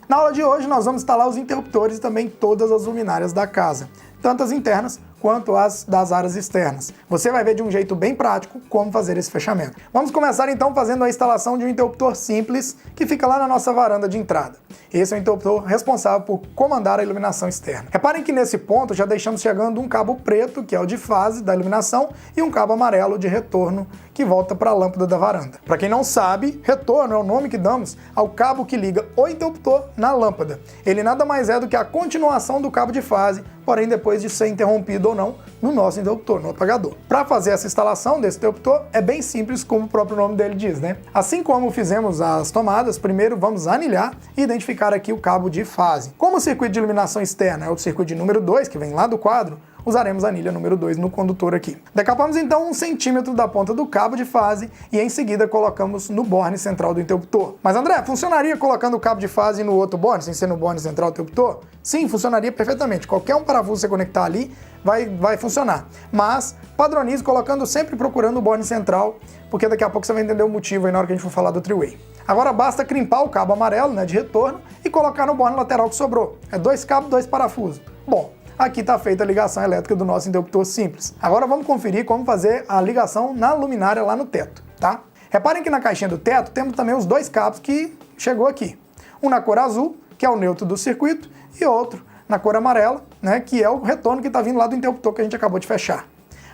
Na aula de hoje nós vamos instalar os interruptores e também todas as luminárias da casa, tanto as internas quanto as das áreas externas. Você vai ver de um jeito bem prático como fazer esse fechamento. Vamos começar então fazendo a instalação de um interruptor simples que fica lá na nossa varanda de entrada. Esse é o interruptor responsável por comandar a iluminação externa. Reparem que nesse ponto já deixamos chegando um cabo preto, que é o de fase da iluminação, e um cabo amarelo de retorno, que volta para a lâmpada da varanda. Para quem não sabe, retorno é o nome que damos ao cabo que liga o interruptor na lâmpada. Ele nada mais é do que a continuação do cabo de fase, porém depois de ser interrompido ou não no nosso interruptor, no apagador. Para fazer essa instalação desse interruptor é bem simples, como o próprio nome dele diz, né? Assim como fizemos as tomadas, primeiro vamos anilhar e identificar aqui o cabo de fase. Como o circuito de iluminação externa é o circuito de número 2, que vem lá do quadro, usaremos a anilha número 2 no condutor aqui. Decapamos então 1 centímetro da ponta do cabo de fase e em seguida colocamos no borne central do interruptor. Mas André, funcionaria colocando o cabo de fase no outro borne, sem ser no borne central do interruptor? Sim, funcionaria perfeitamente. Qualquer um parafuso que você conectar ali vai funcionar. Mas padronize colocando sempre procurando o borne central, porque daqui a pouco você vai entender o motivo aí na hora que a gente for falar do three-way. Agora basta crimpar o cabo amarelo, né, de retorno e colocar no borne lateral que sobrou. É 2 cabos, 2 parafusos. Bom, aqui está feita a ligação elétrica do nosso interruptor simples. Agora vamos conferir como fazer a ligação na luminária lá no teto, tá? Reparem que na caixinha do teto temos também os 2 cabos que chegou aqui. Um na cor azul, que é o neutro do circuito, e outro na cor amarela, né, que é o retorno que está vindo lá do interruptor que a gente acabou de fechar.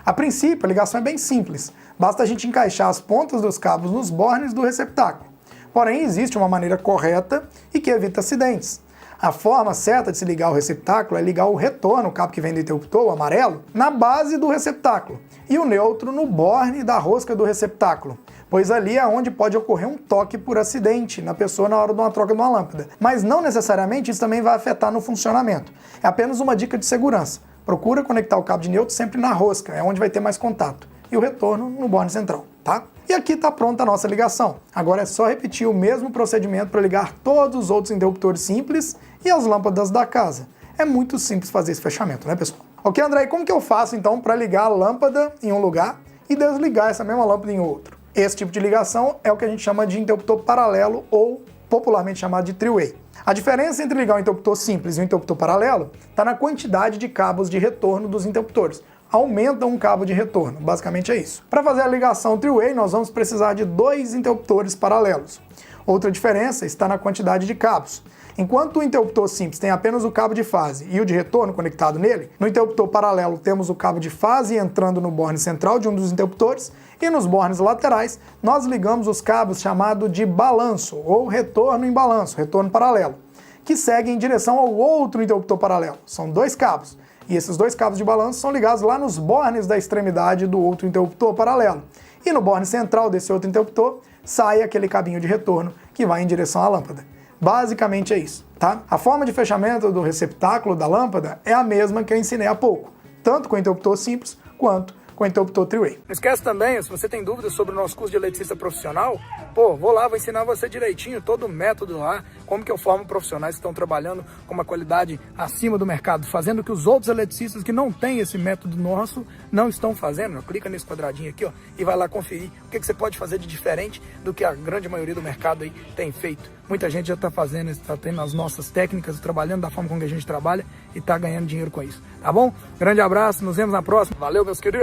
A princípio, a ligação é bem simples. Basta a gente encaixar as pontas dos cabos nos bornes do receptáculo. Porém, existe uma maneira correta e que evita acidentes. A forma certa de se ligar o receptáculo é ligar o retorno, o cabo que vem do interruptor, o amarelo, na base do receptáculo e o neutro no borne da rosca do receptáculo, pois ali é onde pode ocorrer um toque por acidente na pessoa na hora de uma troca de uma lâmpada. Mas não necessariamente isso também vai afetar no funcionamento. É apenas uma dica de segurança. Procura conectar o cabo de neutro sempre na rosca, é onde vai ter mais contato, e o retorno no borne central, tá? E aqui está pronta a nossa ligação. Agora é só repetir o mesmo procedimento para ligar todos os outros interruptores simples e as lâmpadas da casa. É muito simples fazer esse fechamento, né, pessoal? Ok, André, e como que eu faço então para ligar a lâmpada em um lugar e desligar essa mesma lâmpada em outro? Esse tipo de ligação é o que a gente chama de interruptor paralelo ou popularmente chamado de three-way. A diferença entre ligar um interruptor simples e um interruptor paralelo está na quantidade de cabos de retorno dos interruptores. Aumenta um cabo de retorno, basicamente é isso. Para fazer a ligação three-way, nós vamos precisar de 2 interruptores paralelos. Outra diferença está na quantidade de cabos. Enquanto o interruptor simples tem apenas o cabo de fase e o de retorno conectado nele, no interruptor paralelo temos o cabo de fase entrando no borne central de um dos interruptores e nos bornes laterais nós ligamos os cabos chamados de balanço ou retorno em balanço, retorno paralelo, que seguem em direção ao outro interruptor paralelo. São 2 cabos. E esses 2 cabos de balanço são ligados lá nos bornes da extremidade do outro interruptor paralelo. E no borne central desse outro interruptor sai aquele cabinho de retorno que vai em direção à lâmpada. Basicamente é isso, tá? A forma de fechamento do receptáculo da lâmpada é a mesma que eu ensinei há pouco, tanto com o interruptor simples quanto com o interruptor three-way. Não esquece também, se você tem dúvidas sobre o nosso curso de eletricista profissional, vou lá, vou ensinar você direitinho todo o método lá, como que eu formo profissionais que estão trabalhando com uma qualidade acima do mercado, fazendo o que os outros eletricistas que não têm esse método nosso não estão fazendo. Clica nesse quadradinho aqui, e vai lá conferir o que você pode fazer de diferente do que a grande maioria do mercado aí tem feito. Muita gente já está fazendo, está tendo as nossas técnicas, trabalhando da forma como que a gente trabalha e está ganhando dinheiro com isso, tá bom? Grande abraço, nos vemos na próxima. Valeu, meus queridos!